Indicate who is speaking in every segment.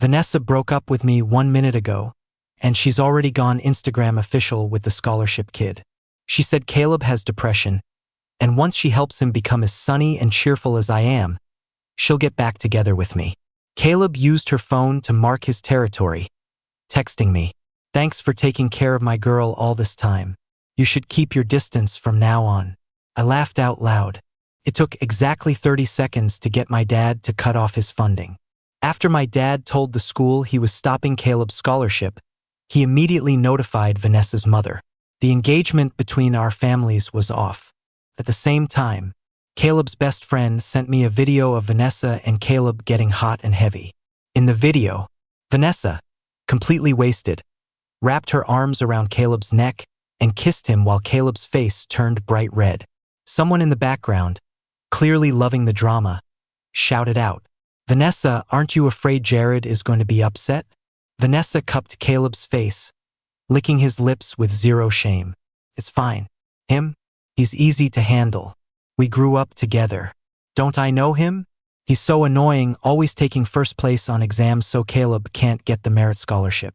Speaker 1: Vanessa broke up with me 1 minute ago, and she's already gone Instagram official with the scholarship kid. She said Caleb has depression, and once she helps him become as sunny and cheerful as I am, she'll get back together with me. Caleb used her phone to mark his territory, texting me, "Thanks for taking care of my girl all this time. You should keep your distance from now on." I laughed out loud. It took exactly 30 seconds to get my dad to cut off his funding. After my dad told the school he was stopping Caleb's scholarship, he immediately notified Vanessa's mother. The engagement between our families was off. At the same time, Caleb's best friend sent me a video of Vanessa and Caleb getting hot and heavy. In the video, Vanessa, completely wasted, wrapped her arms around Caleb's neck and kissed him while Caleb's face turned bright red. Someone in the background, clearly loving the drama, shouted out, "Vanessa, aren't you afraid Jared is going to be upset?" Vanessa cupped Caleb's face, licking his lips with zero shame. "It's fine. Him? He's easy to handle. We grew up together. Don't I know him? He's so annoying, always taking first place on exams so Caleb can't get the merit scholarship.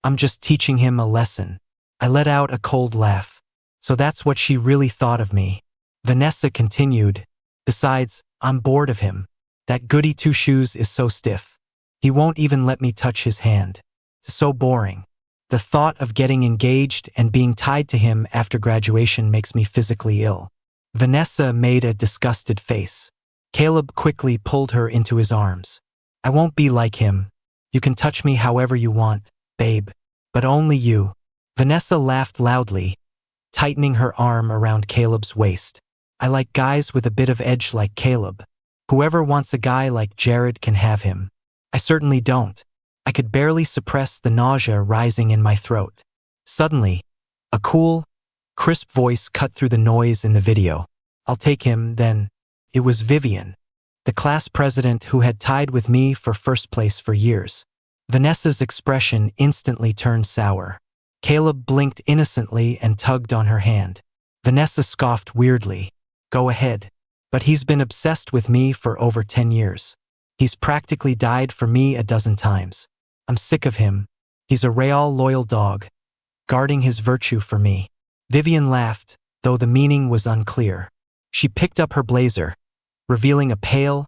Speaker 1: I'm just teaching him a lesson." I let out a cold laugh. So that's what she really thought of me. Vanessa continued, "Besides, I'm bored of him. That goody two-shoes is so stiff. He won't even let me touch his hand. It's so boring. The thought of getting engaged and being tied to him after graduation makes me physically ill." Vanessa made a disgusted face. Caleb quickly pulled her into his arms. "I won't be like him. You can touch me however you want, babe. But only you." Vanessa laughed loudly, tightening her arm around Caleb's waist. "I like guys with a bit of edge like Caleb. Whoever wants a guy like Jared can have him. I certainly don't." I could barely suppress the nausea rising in my throat. Suddenly, a cool, crisp voice cut through the noise in the video. "I'll take him, then." It was Vivian, the class president who had tied with me for first place for years. Vanessa's expression instantly turned sour. Caleb blinked innocently and tugged on her hand. Vanessa scoffed weirdly. "Go ahead. But he's been obsessed with me for over 10 years. He's practically died for me a dozen times. I'm sick of him. He's a real loyal dog, guarding his virtue for me." Vivian laughed, though the meaning was unclear. She picked up her blazer, revealing a pale,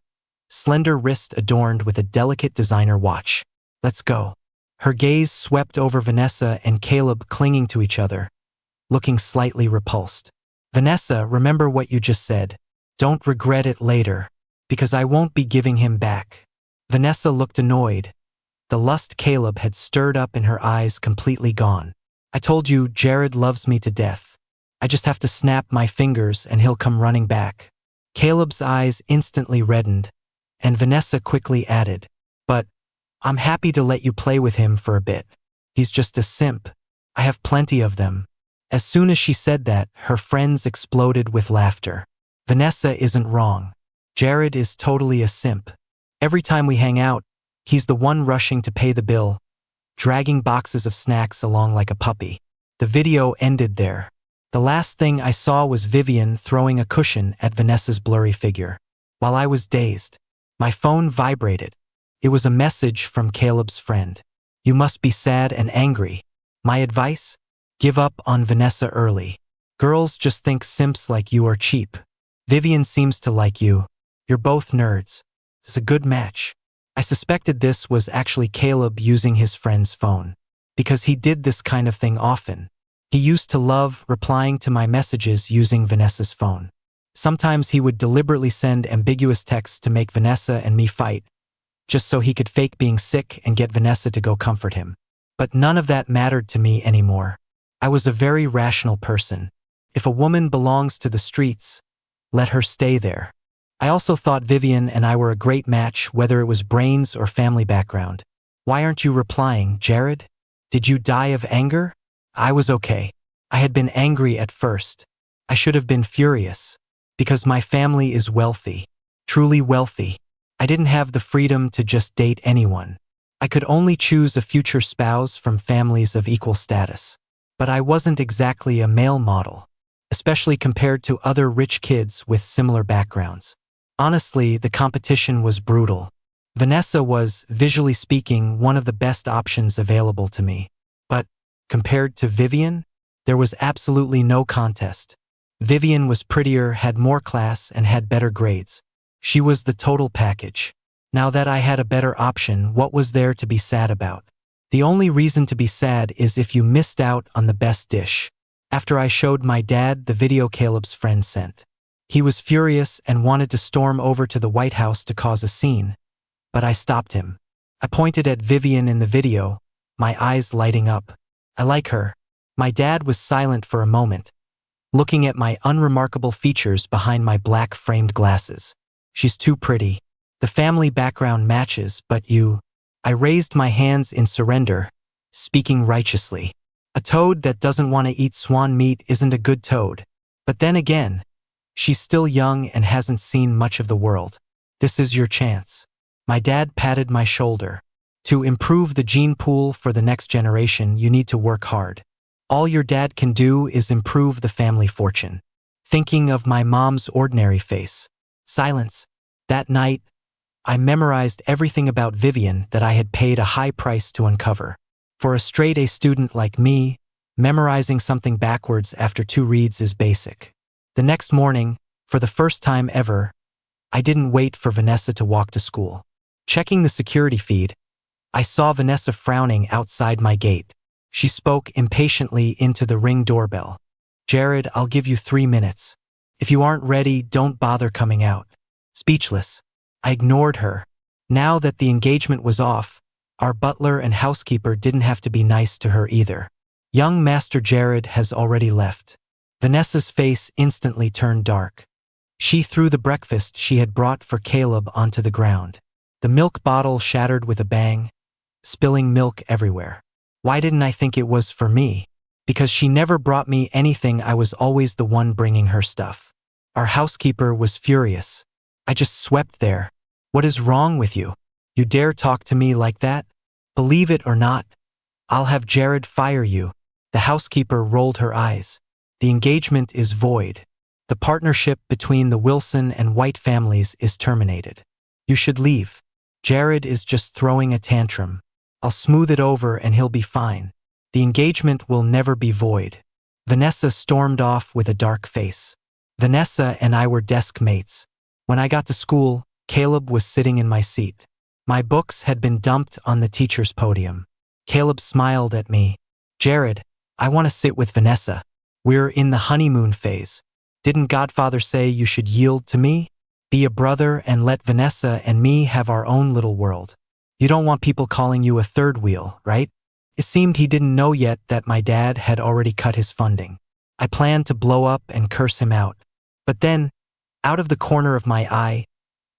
Speaker 1: slender wrist adorned with a delicate designer watch. "Let's go." Her gaze swept over Vanessa and Caleb clinging to each other, looking slightly repulsed. "Vanessa, remember what you just said. Don't regret it later, because I won't be giving him back." Vanessa looked annoyed. The lust Caleb had stirred up in her eyes completely gone. "I told you Jared loves me to death. I just have to snap my fingers and he'll come running back." Caleb's eyes instantly reddened, and Vanessa quickly added, "But I'm happy to let you play with him for a bit. He's just a simp. I have plenty of them." As soon as she said that, her friends exploded with laughter. Vanessa isn't wrong. Jared is totally a simp. Every time we hang out, he's the one rushing to pay the bill, dragging boxes of snacks along like a puppy. The video ended there. The last thing I saw was Vivian throwing a cushion at Vanessa's blurry figure. While I was dazed, my phone vibrated. It was a message from Caleb's friend. "You must be sad and angry. My advice? Give up on Vanessa early. Girls just think simps like you are cheap. Vivian seems to like you. You're both nerds. It's a good match." I suspected this was actually Caleb using his friend's phone, because he did this kind of thing often. He used to love replying to my messages using Vanessa's phone. Sometimes he would deliberately send ambiguous texts to make Vanessa and me fight, just so he could fake being sick and get Vanessa to go comfort him. But none of that mattered to me anymore. I was a very rational person. If a woman belongs to the streets, let her stay there. I also thought Vivian and I were a great match, whether it was brains or family background. "Why aren't you replying, Jared? Did you die of anger?" I was okay. I had been angry at first. I should have been furious, because my family is wealthy, truly wealthy. I didn't have the freedom to just date anyone. I could only choose a future spouse from families of equal status. But I wasn't exactly a male model, especially compared to other rich kids with similar backgrounds. Honestly, the competition was brutal. Vanessa was, visually speaking, one of the best options available to me. But, compared to Vivian, there was absolutely no contest. Vivian was prettier, had more class, and had better grades. She was the total package. Now that I had a better option, what was there to be sad about? The only reason to be sad is if you missed out on the best dish. After I showed my dad the video Caleb's friend sent, he was furious and wanted to storm over to the White House to cause a scene. But I stopped him. I pointed at Vivian in the video, my eyes lighting up. I like her. My dad was silent for a moment, looking at my unremarkable features behind my black framed glasses. She's too pretty. The family background matches, but you... I raised my hands in surrender, speaking righteously. A toad that doesn't want to eat swan meat isn't a good toad. But then again, she's still young and hasn't seen much of the world. This is your chance. My dad patted my shoulder. To improve the gene pool for the next generation, you need to work hard. All your dad can do is improve the family fortune. Thinking of my mom's ordinary face. Silence. That night, I memorized everything about Vivian that I had paid a high price to uncover. For a straight-A student like me, memorizing something backwards after 2 reads is basic. The next morning, for the first time ever, I didn't wait for Vanessa to walk to school. Checking the security feed, I saw Vanessa frowning outside my gate. She spoke impatiently into the Ring doorbell. "Jared, I'll give you 3 minutes. If you aren't ready, don't bother coming out." Speechless, I ignored her. Now that the engagement was off, our butler and housekeeper didn't have to be nice to her either. Young Master Jared has already left. Vanessa's face instantly turned dark. She threw the breakfast she had brought for Caleb onto the ground. The milk bottle shattered with a bang, spilling milk everywhere. Why didn't I think it was for me? Because she never brought me anything. I was always the one bringing her stuff. Our housekeeper was furious. "I just swept there. What is wrong with you? You dare talk to me like that? Believe it or not, I'll have Jared fire you." The housekeeper rolled her eyes. "The engagement is void. The partnership between the Wilson and White families is terminated. You should leave. Jared is just throwing a tantrum. I'll smooth it over and he'll be fine. The engagement will never be void." Vanessa stormed off with a dark face. Vanessa and I were desk mates. When I got to school, Caleb was sitting in my seat. My books had been dumped on the teacher's podium. Caleb smiled at me. "Jared, I want to sit with Vanessa. We're in the honeymoon phase. Didn't Godfather say you should yield to me? Be a brother and let Vanessa and me have our own little world. You don't want people calling you a third wheel, right?" It seemed he didn't know yet that my dad had already cut his funding. I planned to blow up and curse him out. But then, out of the corner of my eye,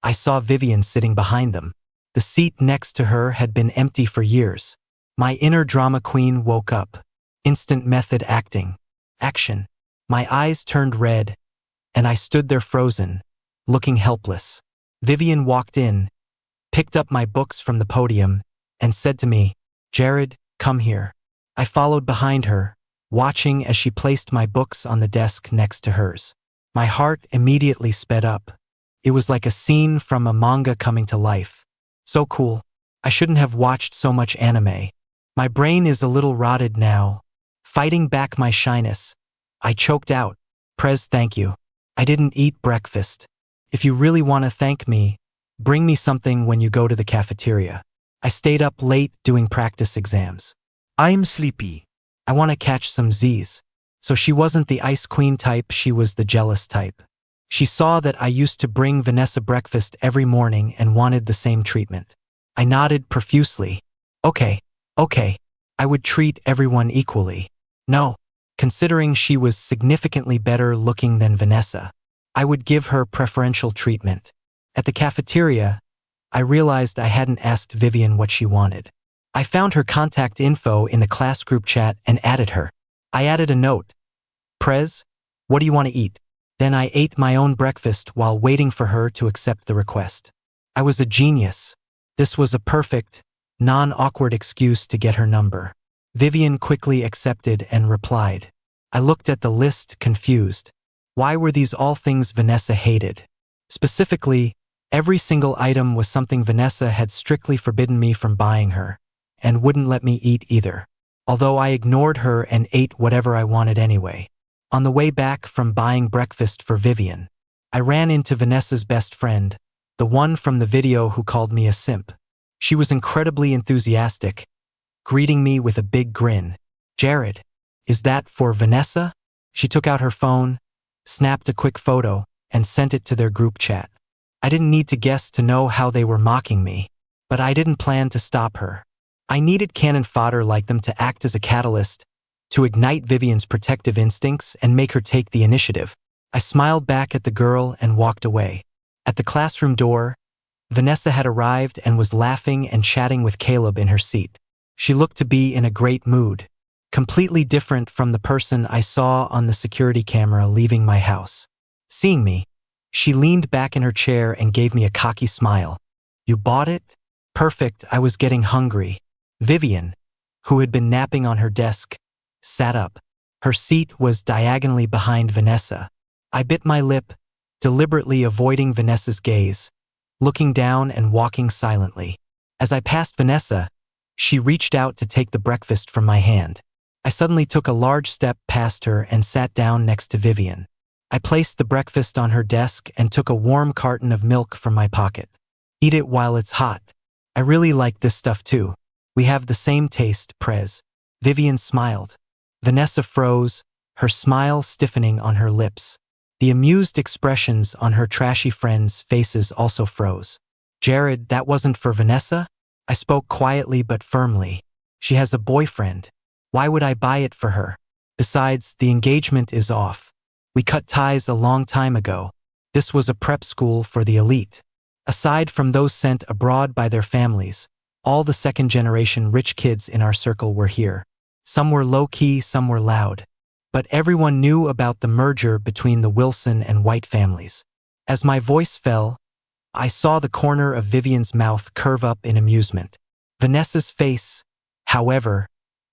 Speaker 1: I saw Vivian sitting behind them. The seat next to her had been empty for years. My inner drama queen woke up. Instant method acting. Action. My eyes turned red, and I stood there frozen, looking helpless. Vivian walked in, picked up my books from the podium, and said to me, "Jared, come here." I followed behind her, watching as she placed my books on the desk next to hers. My heart immediately sped up. It was like a scene from a manga coming to life. So cool. I shouldn't have watched so much anime. My brain is a little rotted now. Fighting back my shyness, I choked out, "Prez, thank you. I didn't eat breakfast. If you really want to thank me, bring me something when you go to the cafeteria. I stayed up late doing practice exams. I'm sleepy. I want to catch some Z's." So she wasn't the ice queen type, she was the jealous type. She saw that I used to bring Vanessa breakfast every morning and wanted the same treatment. I nodded profusely. Okay. I would treat everyone equally. No. Considering she was significantly better looking than Vanessa, I would give her preferential treatment. At the cafeteria, I realized I hadn't asked Vivian what she wanted. I found her contact info in the class group chat and added her. I added a note. "Prez, what do you want to eat?" Then I ate my own breakfast while waiting for her to accept the request. I was a genius. This was a perfect, non-awkward excuse to get her number. Vivian quickly accepted and replied. I looked at the list, confused. Why were these all things Vanessa hated? Specifically, Every single item was something Vanessa had strictly forbidden me from buying her, and wouldn't let me eat either. Although I ignored her and ate whatever I wanted anyway. On the way back from buying breakfast for Vivian, I ran into Vanessa's best friend, the one from the video who called me a simp. She was incredibly enthusiastic, greeting me with a big grin. "Jared, is that for Vanessa?" She took out her phone, snapped a quick photo, and sent it to their group chat. I didn't need to guess to know how they were mocking me, but I didn't plan to stop her. I needed cannon fodder like them to act as a catalyst, to ignite Vivian's protective instincts and make her take the initiative. I smiled back at the girl and walked away. At the classroom door, Vanessa had arrived and was laughing and chatting with Caleb in her seat. She looked to be in a great mood, completely different from the person I saw on the security camera leaving my house. Seeing me, she leaned back in her chair and gave me a cocky smile. "You bought it? Perfect, I was getting hungry." Vivian, who had been napping on her desk, sat up. Her seat was diagonally behind Vanessa. I bit my lip, deliberately avoiding Vanessa's gaze, looking down and walking silently. As I passed Vanessa, she reached out to take the breakfast from my hand. I suddenly took a large step past her and sat down next to Vivian. I placed the breakfast on her desk and took a warm carton of milk from my pocket. "Eat it while it's hot. I really like this stuff too. We have the same taste, Prez." Vivian smiled. Vanessa froze, her smile stiffening on her lips. The amused expressions on her trashy friends' faces also froze. "Jared, that wasn't for Vanessa?" I spoke quietly but firmly. "She has a boyfriend. Why would I buy it for her? Besides, the engagement is off. We cut ties a long time ago. This was a prep school for the elite. Aside from those sent abroad by their families, all the second-generation rich kids in our circle were here. Some were low-key, some were loud. But everyone knew about the merger between the Wilson and White families." As my voice fell, I saw the corner of Vivian's mouth curve up in amusement. Vanessa's face, however,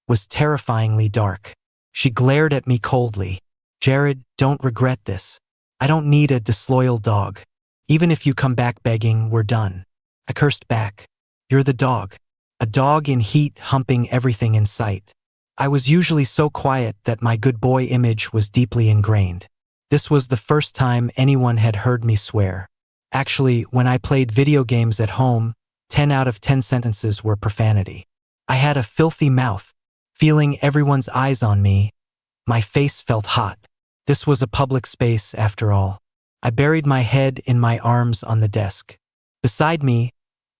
Speaker 1: was terrifyingly dark. She glared at me coldly. "Jared, don't regret this. I don't need a disloyal dog. Even if you come back begging, we're done." I cursed back. "You're the dog. A dog in heat humping everything in sight." I was usually so quiet that my good boy image was deeply ingrained. This was the first time anyone had heard me swear. Actually, when I played video games at home, 10 out of 10 sentences were profanity. I had a filthy mouth. Feeling everyone's eyes on me, my face felt hot. This was a public space, after all. I buried my head in my arms on the desk. Beside me,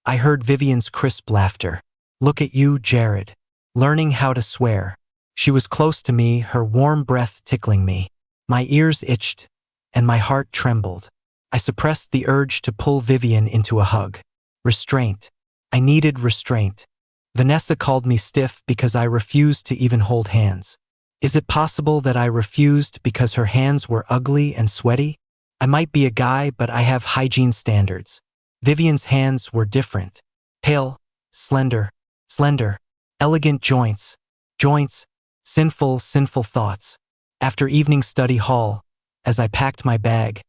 Speaker 1: I heard Vivian's crisp laughter. "Look at you, Jared. Learning how to swear." She was close to me, her warm breath tickling me. My ears itched, and my heart trembled. I suppressed the urge to pull Vivian into a hug. Restraint. I needed restraint. Vanessa called me stiff because I refused to even hold hands. Is it possible that I refused because her hands were ugly and sweaty? I might be a guy, but I have hygiene standards. Vivian's hands were different. Pale, slender, elegant joints, sinful thoughts. After evening study hall, as I packed my bag,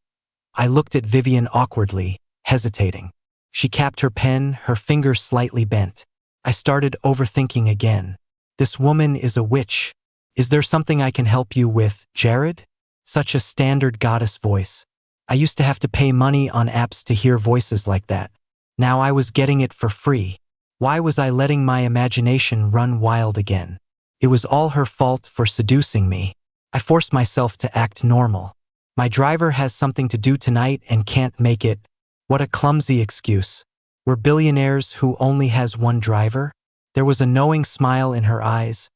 Speaker 1: I looked at Vivian awkwardly, hesitating. She capped her pen, her fingers slightly bent. I started overthinking again. This woman is a witch. "Is there something I can help you with, Jared?" Such a standard goddess voice. I used to have to pay money on apps to hear voices like that. Now I was getting it for free. Why was I letting my imagination run wild again? It was all her fault for seducing me. I forced myself to act normal. "My driver has something to do tonight and can't make it." What a clumsy excuse. We're billionaires who only has one driver? There was a knowing smile in her eyes,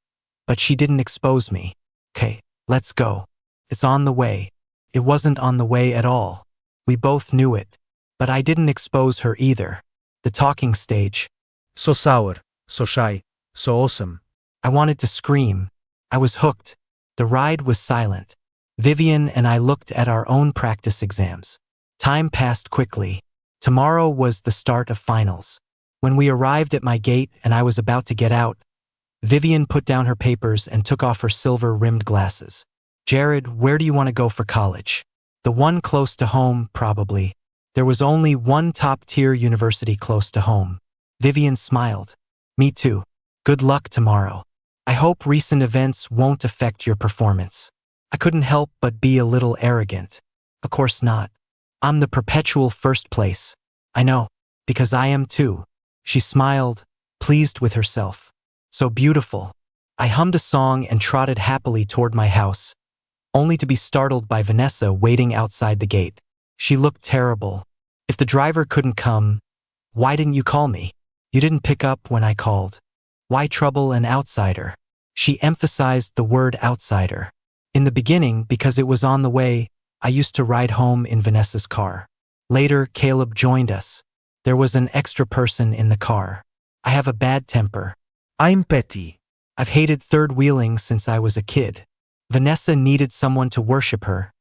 Speaker 1: but she didn't expose me. "Okay, let's go. It's on the way." It wasn't on the way at all. We both knew it, but I didn't expose her either. The talking stage.
Speaker 2: So sour, so shy, so awesome.
Speaker 1: I wanted to scream. I was hooked. The ride was silent. Vivian and I looked at our own practice exams. Time passed quickly. Tomorrow was the start of finals. When we arrived at my gate and I was about to get out, Vivian put down her papers and took off her silver-rimmed glasses. "Jared, where do you want to go for college?" "The one close to home, probably. There was only one top-tier university close to home. Vivian smiled. Me too. Good luck tomorrow. I hope recent events won't affect your performance. I couldn't help but be a little arrogant. Of course not. I'm the perpetual first place. I know, because I am too. She smiled, pleased with herself. So beautiful. I hummed a song and trotted happily toward my house, only to be startled by Vanessa waiting outside the gate. She looked terrible. If the driver couldn't come, why didn't you call me? You didn't pick up when I called. Why trouble an outsider? She emphasized the word outsider. In the beginning, because it was on the way, I used to ride home in Vanessa's car. Later, Caleb joined us. There was an extra person in the car. I have a bad temper.
Speaker 2: I'm petty.
Speaker 1: I've hated third-wheeling since I was a kid. Vanessa needed someone to worship her,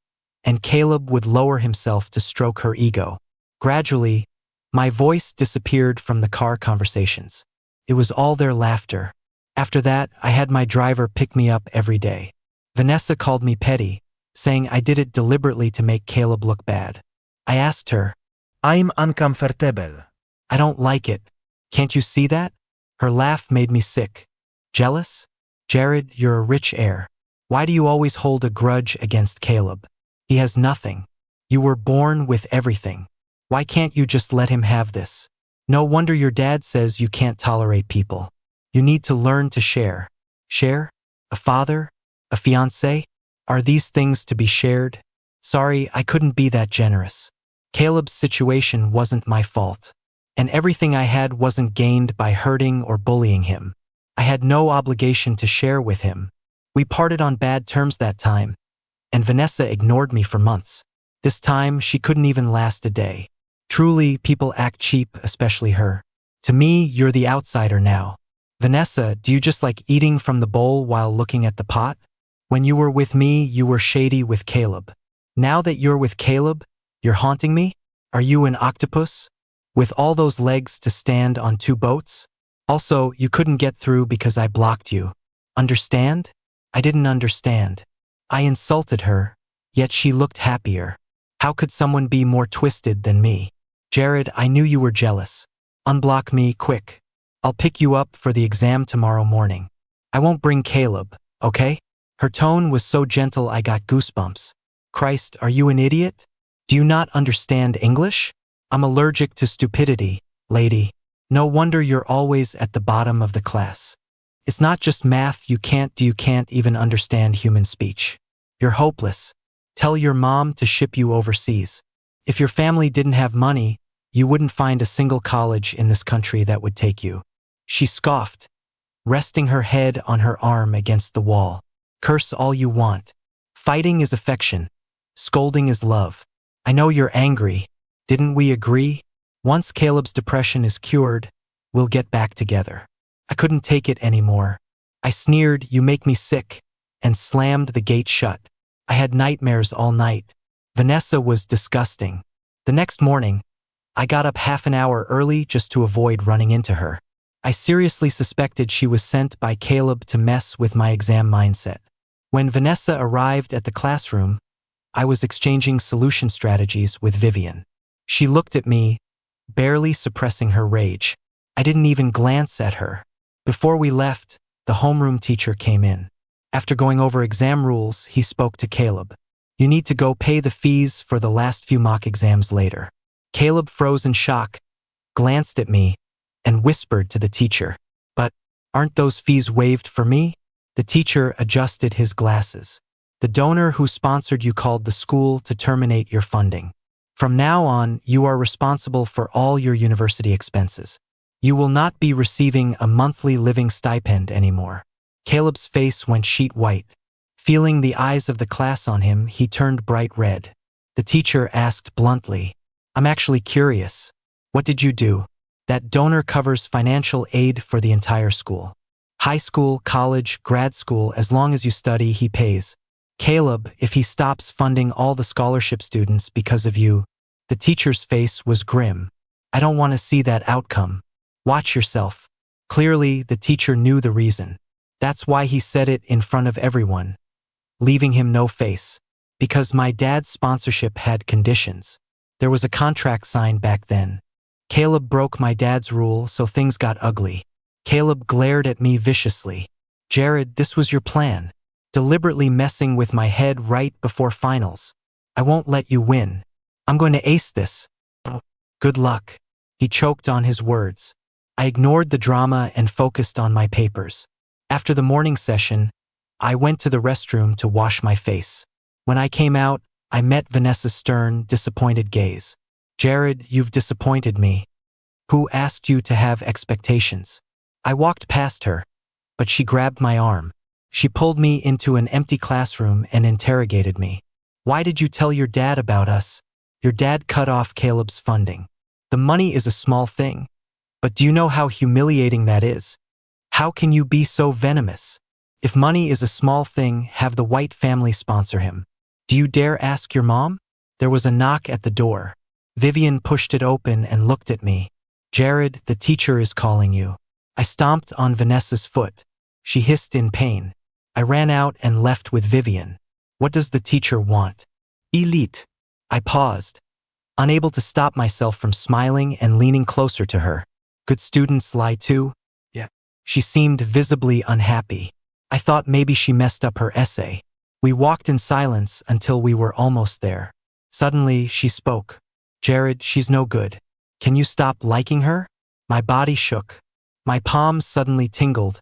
Speaker 1: and Caleb would lower himself to stroke her ego. Gradually, my voice disappeared from the car conversations. It was all their laughter. After that, I had my driver pick me up every day. Vanessa called me petty, saying I did it deliberately to make Caleb look bad. I asked her,
Speaker 2: I'm uncomfortable.
Speaker 1: I don't like it. Can't you see that? Her laugh made me sick. Jealous? Jared, you're a rich heir. Why do you always hold a grudge against Caleb? He has nothing. You were born with everything. Why can't you just let him have this? No wonder your dad says you can't tolerate people. You need to learn to share. Share? A father? A fiancé? Are these things to be shared? Sorry, I couldn't be that generous. Caleb's situation wasn't my fault, and everything I had wasn't gained by hurting or bullying him. I had no obligation to share with him. We parted on bad terms that time, and Vanessa ignored me for months. This time, she couldn't even last a day. Truly, people act cheap, especially her. To me, you're the outsider now. Vanessa, do you just like eating from the bowl while looking at the pot? When you were with me, you were shady with Caleb. Now that you're with Caleb, you're haunting me? Are you an octopus? With all those legs to stand on two boats? Also, you couldn't get through because I blocked you. Understand? I didn't understand. I insulted her, yet she looked happier. How could someone be more twisted than me? Jared, I knew you were jealous. Unblock me, quick. I'll pick you up for the exam tomorrow morning. I won't bring Caleb, okay? Her tone was so gentle I got goosebumps. Christ, are you an idiot? Do you not understand English? I'm allergic to stupidity, lady. No wonder you're always at the bottom of the class. It's not just math you can't even understand human speech. You're hopeless. Tell your mom to ship you overseas. If your family didn't have money, you wouldn't find a single college in this country that would take you. She scoffed, resting her head on her arm against the wall. Curse all you want. Fighting is affection. Scolding is love. I know you're angry. Didn't we agree? Once Caleb's depression is cured, we'll get back together. I couldn't take it anymore. I sneered, you make me sick, and slammed the gate shut. I had nightmares all night. Vanessa was disgusting. The next morning, I got up half an hour early just to avoid running into her. I seriously suspected she was sent by Caleb to mess with my exam mindset. When Vanessa arrived at the classroom, I was exchanging solution strategies with Vivian. She looked at me, barely suppressing her rage. I didn't even glance at her. Before we left, the homeroom teacher came in. After going over exam rules, he spoke to Caleb. You need to go pay the fees for the last few mock exams later. Caleb froze in shock, glanced at me, and whispered to the teacher, but aren't those fees waived for me? The teacher adjusted his glasses. The donor who sponsored you called the school to terminate your funding. From now on, you are responsible for all your university expenses. You will not be receiving a monthly living stipend anymore. Caleb's face went sheet white. Feeling the eyes of the class on him, he turned bright red. The teacher asked bluntly, I'm actually curious. What did you do? That donor covers financial aid for the entire school. High school, college, grad school, as long as you study, he pays. Caleb, if he stops funding all the scholarship students because of you, the teacher's face was grim. I don't want to see that outcome. Watch yourself. Clearly, the teacher knew the reason. That's why he said it in front of everyone, leaving him no face. Because my dad's sponsorship had conditions. There was a contract signed back then. Caleb broke my dad's rule, so things got ugly. Caleb glared at me viciously. Jared, this was your plan. Deliberately messing with my head right before finals. I won't let you win. I'm going to ace this. Good luck. He choked on his words. I ignored the drama and focused on my papers. After the morning session, I went to the restroom to wash my face. When I came out, I met Vanessa's stern, disappointed gaze. Jared, you've disappointed me. Who asked you to have expectations? I walked past her, but she grabbed my arm. She pulled me into an empty classroom and interrogated me. Why did you tell your dad about us? Your dad cut off Caleb's funding. The money is a small thing. But do you know how humiliating that is? How can you be so venomous? If money is a small thing, have the White family sponsor him. Do you dare ask your mom? There was a knock at the door. Vivian pushed it open and looked at me. Jared, the teacher is calling you. I stomped on Vanessa's foot. She hissed in pain. I ran out and left with Vivian. What does the teacher want? Elite. I paused, unable to stop myself from smiling and leaning closer to her. Good students lie too? Yeah. She seemed visibly unhappy. I thought maybe she messed up her essay. We walked in silence until we were almost there. Suddenly, she spoke. Jared, she's no good. Can you stop liking her? My body shook. My palms suddenly tingled,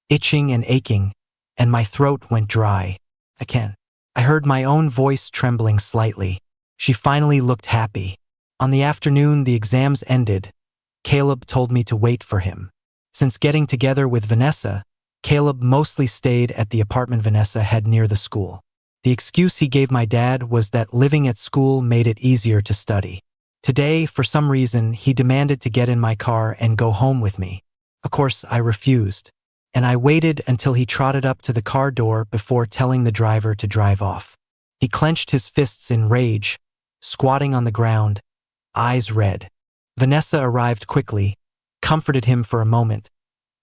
Speaker 1: itching and aching, and my throat went dry. I can't. I heard my own voice trembling slightly. She finally looked happy. On the afternoon the exams ended, Caleb told me to wait for him. Since getting together with Vanessa, Caleb mostly stayed at the apartment Vanessa had near the school. The excuse he gave my dad was that living at school made it easier to study. Today, for some reason, he demanded to get in my car and go home with me. Of course, I refused, and I waited until he trotted up to the car door before telling the driver to drive off. He clenched his fists in rage, squatting on the ground, eyes red. Vanessa arrived quickly, comforted him for a moment.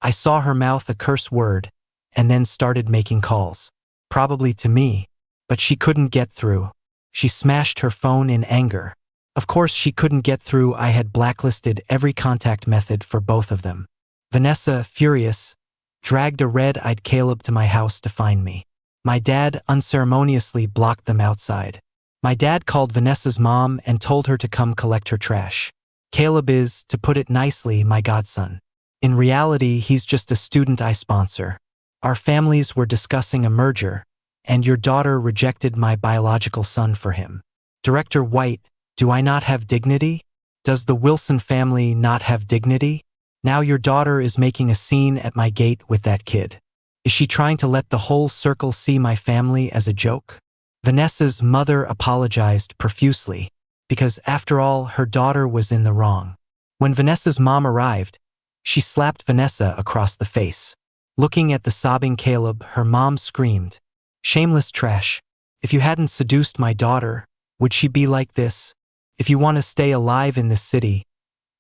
Speaker 1: I saw her mouth a curse word, and then started making calls. Probably to me, but she couldn't get through. She smashed her phone in anger. Of course she couldn't get through. I had blacklisted every contact method for both of them. Vanessa, furious, dragged a red-eyed Caleb to my house to find me. My dad unceremoniously blocked them outside. My dad called Vanessa's mom and told her to come collect her trash. Caleb is, to put it nicely, my godson. In reality, he's just a student I sponsor. Our families were discussing a merger, and your daughter rejected my biological son for him. Director White, do I not have dignity? Does the Wilson family not have dignity? Now your daughter is making a scene at my gate with that kid. Is she trying to let the whole circle see my family as a joke? Vanessa's mother apologized profusely, because after all, her daughter was in the wrong. When Vanessa's mom arrived, she slapped Vanessa across the face. Looking at the sobbing Caleb, her mom screamed, "Shameless trash. If you hadn't seduced my daughter, would she be like this? If you want to stay alive in this city,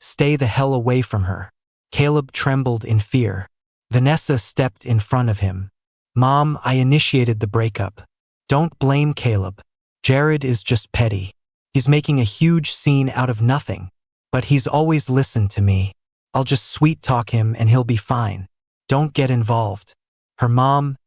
Speaker 1: stay the hell away from her." Caleb trembled in fear. Vanessa stepped in front of him. "Mom, I initiated the breakup. Don't blame Caleb. Jared is just petty. He's making a huge scene out of nothing. But he's always listened to me. I'll just sweet-talk him and he'll be fine. Don't get involved." Her mom,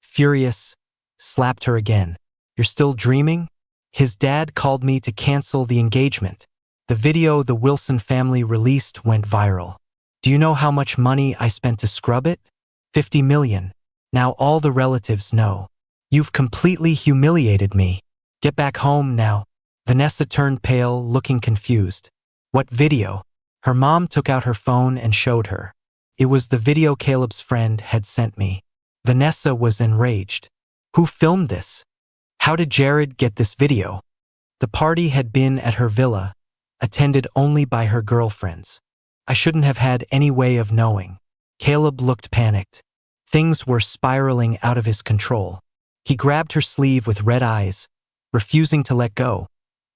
Speaker 1: furious, slapped her again. "You're still dreaming? His dad called me to cancel the engagement. The video the Wilson family released went viral. Do you know how much money I spent to scrub it? 50 million. Now all the relatives know. You've completely humiliated me. Get back home now." Vanessa turned pale, looking confused. "What video?" Her mom took out her phone and showed her. It was the video Caleb's friend had sent me. Vanessa was enraged. "Who filmed this? How did Jared get this video?" The party had been at her villa, attended only by her girlfriends. I shouldn't have had any way of knowing. Caleb looked panicked. Things were spiraling out of his control. He grabbed her sleeve with red eyes, refusing to let go,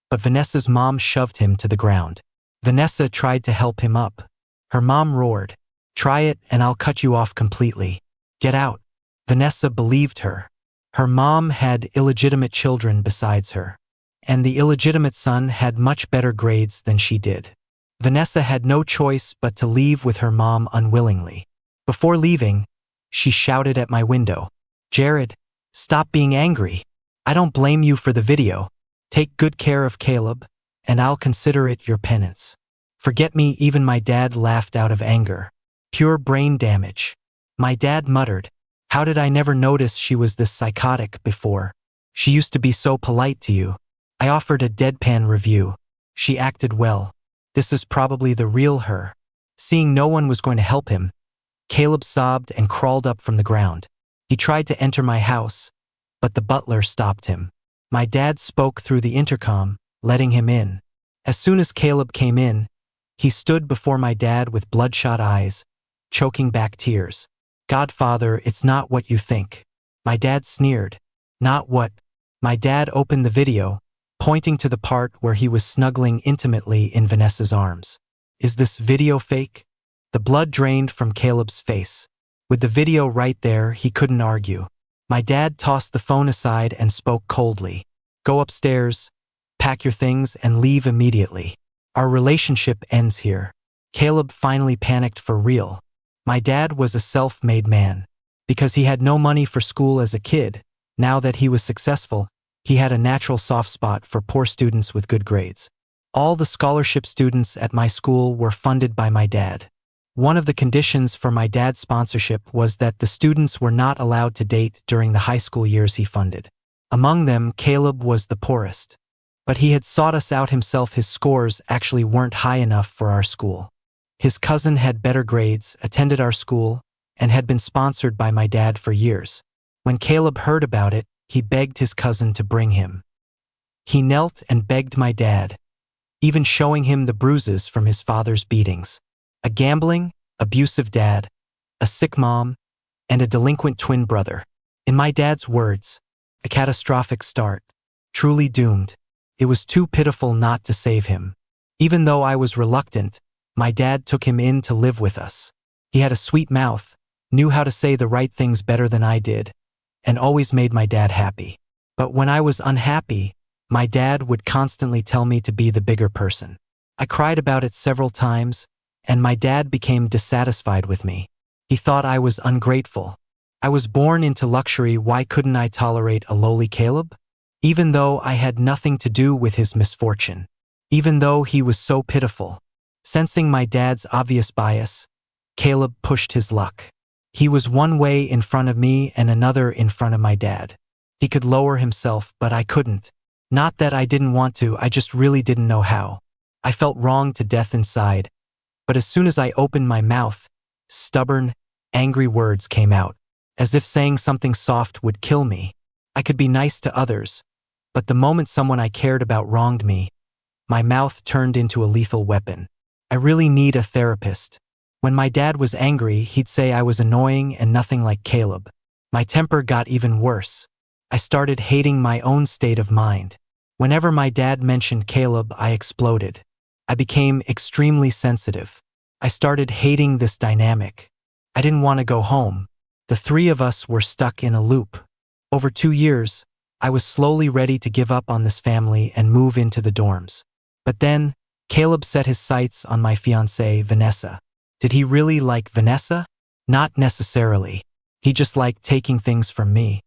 Speaker 1: but Vanessa's mom shoved him to the ground. Vanessa tried to help him up. Her mom roared, "Try it and I'll cut you off completely. Get out." Vanessa believed her. Her mom had illegitimate children besides her. and the illegitimate son had much better grades than she did. Vanessa had no choice but to leave with her mom unwillingly. Before leaving, she shouted at my window, "Jared, stop being angry. I don't blame you for the video. Take good care of Caleb, and I'll consider it your penance." Forget me, even my dad laughed out of anger. Pure brain damage. My dad muttered, "How did I never notice she was this psychotic before? She used to be so polite to you." I offered a deadpan review. "She acted well. This is probably the real her." Seeing no one was going to help him, Caleb sobbed and crawled up from the ground. He tried to enter my house, but the butler stopped him. My dad spoke through the intercom, letting him in. As soon as Caleb came in, he stood before my dad with bloodshot eyes, choking back tears. "Godfather, it's not what you think." My dad sneered. "Not what?" My dad opened the video, pointing to the part where he was snuggling intimately in Vanessa's arms. "Is this video fake?" The blood drained from Caleb's face. With the video right there, he couldn't argue. My dad tossed the phone aside and spoke coldly. "Go upstairs, pack your things, and leave immediately. Our relationship ends here." Caleb finally panicked for real. My dad was a self-made man. Because he had no money for school as a kid, now that he was successful, he had a natural soft spot for poor students with good grades. All the scholarship students at my school were funded by my dad. One of the conditions for my dad's sponsorship was that the students were not allowed to date during the high school years he funded. Among them, Caleb was the poorest. But he had sought us out himself. His scores actually weren't high enough for our school. His cousin had better grades, attended our school, and had been sponsored by my dad for years. When Caleb heard about it, he begged his cousin to bring him. He knelt and begged my dad, even showing him the bruises from his father's beatings. A gambling, abusive dad, a sick mom, and a delinquent twin brother. In my dad's words, a catastrophic start. Truly doomed. It was too pitiful not to save him. Even though I was reluctant, my dad took him in to live with us. He had a sweet mouth, knew how to say the right things better than I did, and always made my dad happy. But when I was unhappy, my dad would constantly tell me to be the bigger person. I cried about it several times, and my dad became dissatisfied with me. He thought I was ungrateful. I was born into luxury. Why couldn't I tolerate a lowly Caleb? Even though I had nothing to do with his misfortune. Even though he was so pitiful. Sensing my dad's obvious bias, Caleb pushed his luck. He was one way in front of me and another in front of my dad. He could lower himself, but I couldn't. Not that I didn't want to, I just really didn't know how. I felt wronged to death inside, but as soon as I opened my mouth, stubborn, angry words came out, as if saying something soft would kill me. I could be nice to others, but the moment someone I cared about wronged me, my mouth turned into a lethal weapon. I really need a therapist. When my dad was angry, he'd say I was annoying and nothing like Caleb. My temper got even worse. I started hating my own state of mind. Whenever my dad mentioned Caleb, I exploded. I became extremely sensitive. I started hating this dynamic. I didn't want to go home. The three of us were stuck in a loop. Over 2 years, I was slowly ready to give up on this family and move into the dorms. But then, Caleb set his sights on my fiancée, Vanessa. Did he really like Vanessa? Not necessarily. He just liked taking things from me.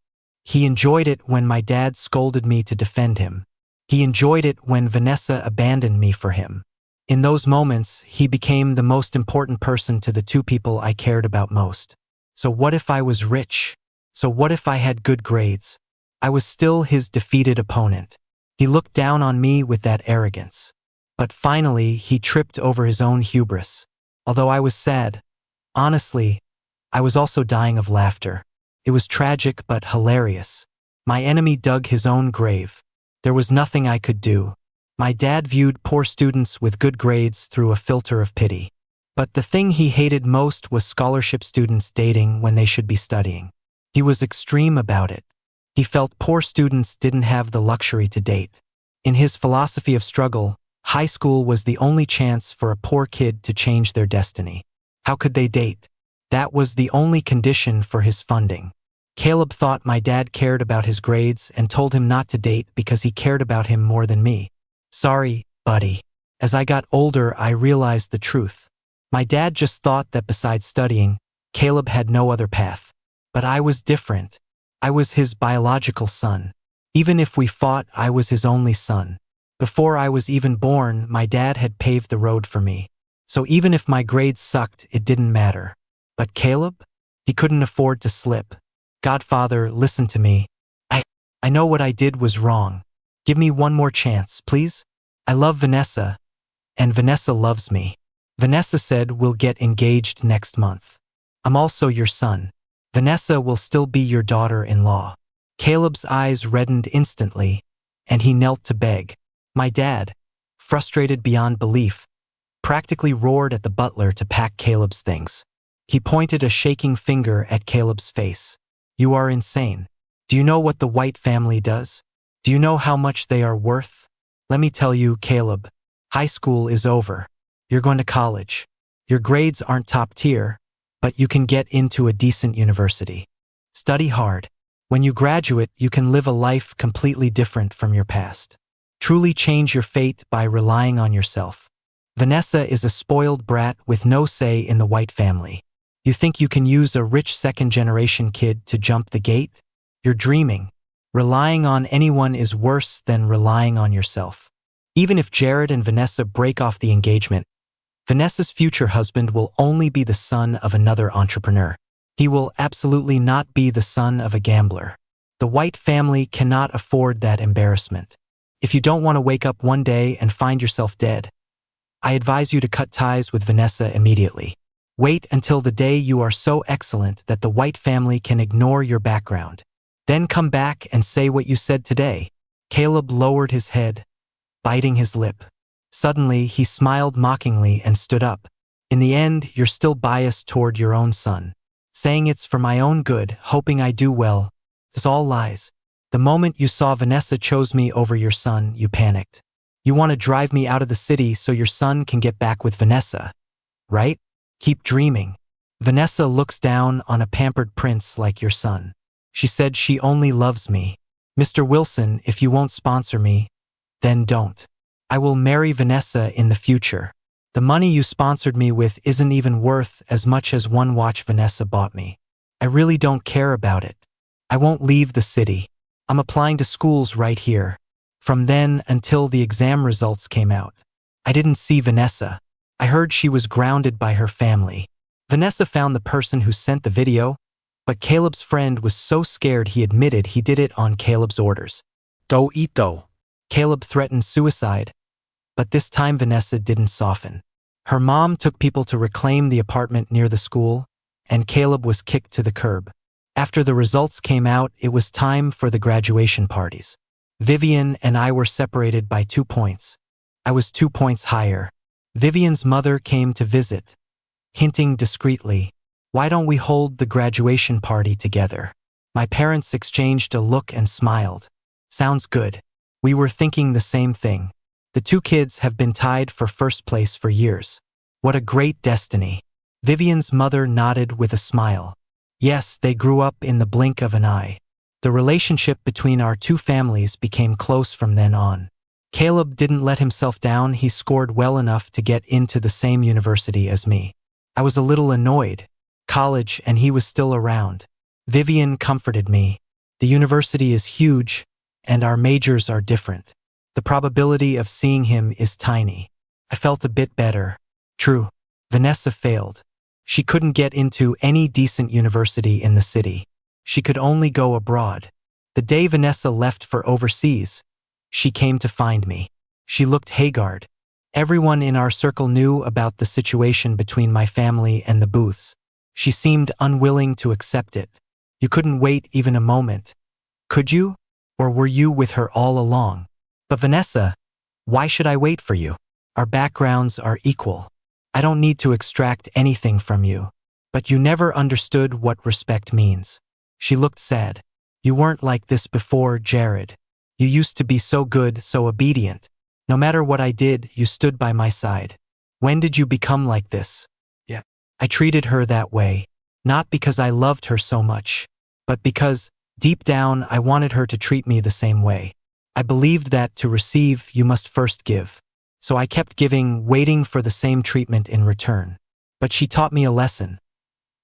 Speaker 1: He enjoyed it when my dad scolded me to defend him. He enjoyed it when Vanessa abandoned me for him. In those moments, he became the most important person to the two people I cared about most. So what if I was rich? So what if I had good grades? I was still his defeated opponent. He looked down on me with that arrogance. But finally, he tripped over his own hubris. Although I was sad, honestly, I was also dying of laughter. It was tragic but hilarious. My enemy dug his own grave. There was nothing I could do. My dad viewed poor students with good grades through a filter of pity. But the thing he hated most was scholarship students dating when they should be studying. He was extreme about it. He felt poor students didn't have the luxury to date. In his philosophy of struggle, high school was the only chance for a poor kid to change their destiny. How could they date? That was the only condition for his funding. Caleb thought my dad cared about his grades and told him not to date because he cared about him more than me. Sorry, buddy. As I got older, I realized the truth. My dad just thought that besides studying, Caleb had no other path. But I was different. I was his biological son. Even if we fought, I was his only son. Before I was even born, my dad had paved the road for me. So even if my grades sucked, it didn't matter. But Caleb? He couldn't afford to slip. Godfather, listen to me. I know what I did was wrong. Give me one more chance, please? I love Vanessa, and Vanessa loves me. Vanessa said we'll get engaged next month. I'm also your son. Vanessa will still be your daughter-in-law. Caleb's eyes reddened instantly, and he knelt to beg. My dad, frustrated beyond belief, practically roared at the butler to pack Caleb's things. He pointed a shaking finger at Caleb's face. You are insane. Do you know what the White family does? Do you know how much they are worth? Let me tell you, Caleb, high school is over. You're going to college. Your grades aren't top tier, but you can get into a decent university. Study hard. When you graduate, you can live a life completely different from your past. Truly change your fate by relying on yourself. Vanessa is a spoiled brat with no say in the White family. You think you can use a rich second-generation kid to jump the gate? You're dreaming. Relying on anyone is worse than relying on yourself. Even if Jared and Vanessa break off the engagement, Vanessa's future husband will only be the son of another entrepreneur. He will absolutely not be the son of a gambler. The White family cannot afford that embarrassment. If you don't want to wake up one day and find yourself dead, I advise you to cut ties with Vanessa immediately. Wait until the day you are so excellent that the White family can ignore your background. Then come back and say what you said today. Caleb lowered his head, biting his lip. Suddenly, he smiled mockingly and stood up. In the end, you're still biased toward your own son. Saying it's for my own good, hoping I do well, is all lies. The moment you saw Vanessa chose me over your son, you panicked. You want to drive me out of the city so your son can get back with Vanessa, right? Keep dreaming. Vanessa looks down on a pampered prince like your son. She said she only loves me. Mr. Wilson, if you won't sponsor me, then don't. I will marry Vanessa in the future. The money you sponsored me with isn't even worth as much as one watch Vanessa bought me. I really don't care about it. I won't leave the city. I'm applying to schools right here. From then until the exam results came out, I didn't see Vanessa. I heard she was grounded by her family. Vanessa found the person who sent the video, but Caleb's friend was so scared he admitted he did it on Caleb's orders.
Speaker 2: Go ito.
Speaker 1: Caleb threatened suicide, but this time Vanessa didn't soften. Her mom took people to reclaim the apartment near the school, and Caleb was kicked to the curb. After the results came out, it was time for the graduation parties. Vivian and I were separated by 2 points. I was 2 points higher. Vivian's mother came to visit, hinting discreetly, "Why don't we hold the graduation party together?" My parents exchanged a look and smiled. Sounds good. We were thinking the same thing. The 2 kids have been tied for first place for years. What a great destiny. Vivian's mother nodded with a smile. Yes, they grew up in the blink of an eye. The relationship between our 2 families became close from then on. Caleb didn't let himself down. He scored well enough to get into the same university as me. I was a little annoyed. College, and he was still around. Vivian comforted me. The university is huge, and our majors are different. The probability of seeing him is tiny. I felt a bit better. True, Vanessa failed. She couldn't get into any decent university in the city. She could only go abroad. The day Vanessa left for overseas, she came to find me. She looked haggard. Everyone in our circle knew about the situation between my family and the Booths. She seemed unwilling to accept it. You couldn't wait even a moment. Could you? Or were you with her all along? But Vanessa, why should I wait for you? Our backgrounds are equal. I don't need to extract anything from you. But you never understood what respect means. She looked sad. You weren't like this before, Jared. You used to be so good, so obedient. No matter what I did, you stood by my side. When did you become like this? I treated her that way, not because I loved her so much, but because, deep down, I wanted her to treat me the same way. I believed that to receive, you must first give. So I kept giving, waiting for the same treatment in return. But she taught me a lesson.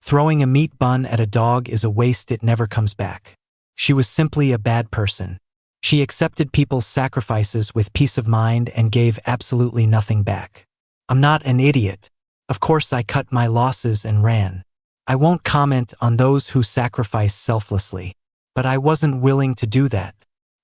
Speaker 1: Throwing a meat bun at a dog is a waste, it never comes back. She was simply a bad person. She accepted people's sacrifices with peace of mind and gave absolutely nothing back. I'm not an idiot. Of course I cut my losses and ran. I won't comment on those who sacrifice selflessly. But I wasn't willing to do that.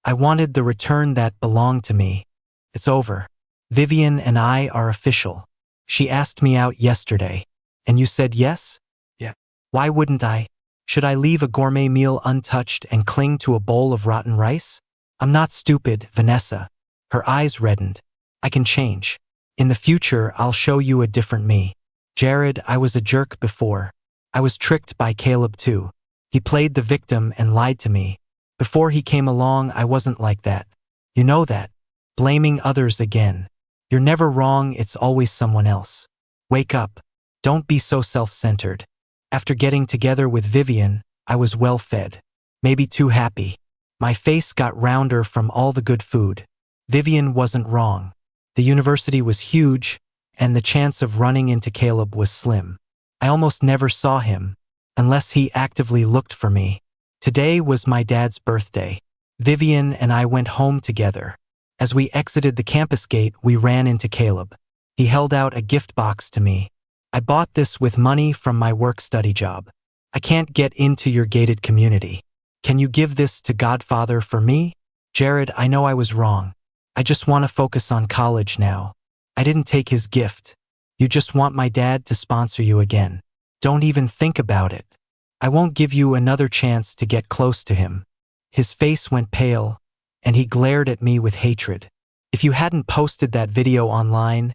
Speaker 1: I wanted the return that belonged to me. It's over. Vivian and I are official. She asked me out yesterday. And you said yes?
Speaker 2: Yeah.
Speaker 1: Why wouldn't I? Should I leave a gourmet meal untouched and cling to a bowl of rotten rice? I'm not stupid, Vanessa. Her eyes reddened. I can change. In the future, I'll show you a different me. Jared, I was a jerk before. I was tricked by Caleb too. He played the victim and lied to me. Before he came along, I wasn't like that. You know that. Blaming others again. You're never wrong, it's always someone else. Wake up. Don't be so self-centered. After getting together with Vivian, I was well fed. Maybe too happy. My face got rounder from all the good food. Vivian wasn't wrong. The university was huge, and the chance of running into Caleb was slim. I almost never saw him, unless he actively looked for me. Today was my dad's birthday. Vivian and I went home together. As we exited the campus gate, we ran into Caleb. He held out a gift box to me. I bought this with money from my work-study job. I can't get into your gated community. Can you give this to Godfather for me? Jared, I know I was wrong. I just want to focus on college now. I didn't take his gift. You just want my dad to sponsor you again. Don't even think about it. I won't give you another chance to get close to him. His face went pale, and he glared at me with hatred. If you hadn't posted that video online,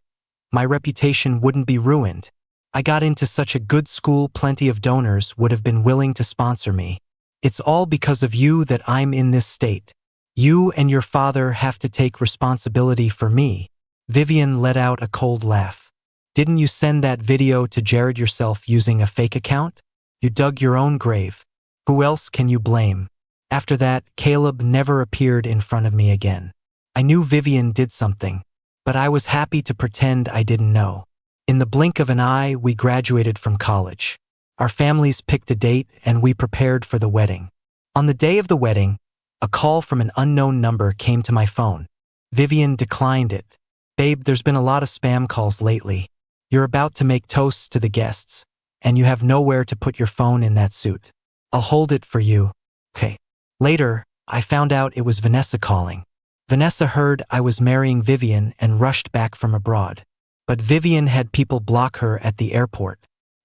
Speaker 1: my reputation wouldn't be ruined. I got into such a good school, plenty of donors would have been willing to sponsor me. It's all because of you that I'm in this state. You and your father have to take responsibility for me. Vivian let out a cold laugh. Didn't you send that video to Jared yourself using a fake account? You dug your own grave. Who else can you blame? After that, Caleb never appeared in front of me again. I knew Vivian did something, but I was happy to pretend I didn't know. In the blink of an eye, we graduated from college. Our families picked a date and we prepared for the wedding. On the day of the wedding, a call from an unknown number came to my phone. Vivian declined it. Babe, there's been a lot of spam calls lately. You're about to make toasts to the guests, and you have nowhere to put your phone in that suit. I'll hold it for you. Okay. Later, I found out it was Vanessa calling. Vanessa heard I was marrying Vivian and rushed back from abroad. But Vivian had people block her at the airport.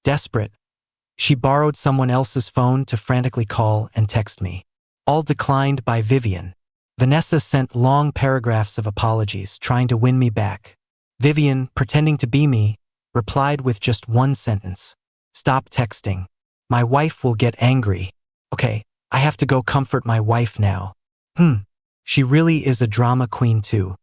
Speaker 1: Desperate, she borrowed someone else's phone to frantically call and text me. All declined by Vivian. Vanessa sent long paragraphs of apologies, trying to win me back. Vivian, pretending to be me, replied with just one sentence. Stop texting. My wife will get angry. Okay, I have to go comfort my wife now. She really is a drama queen too.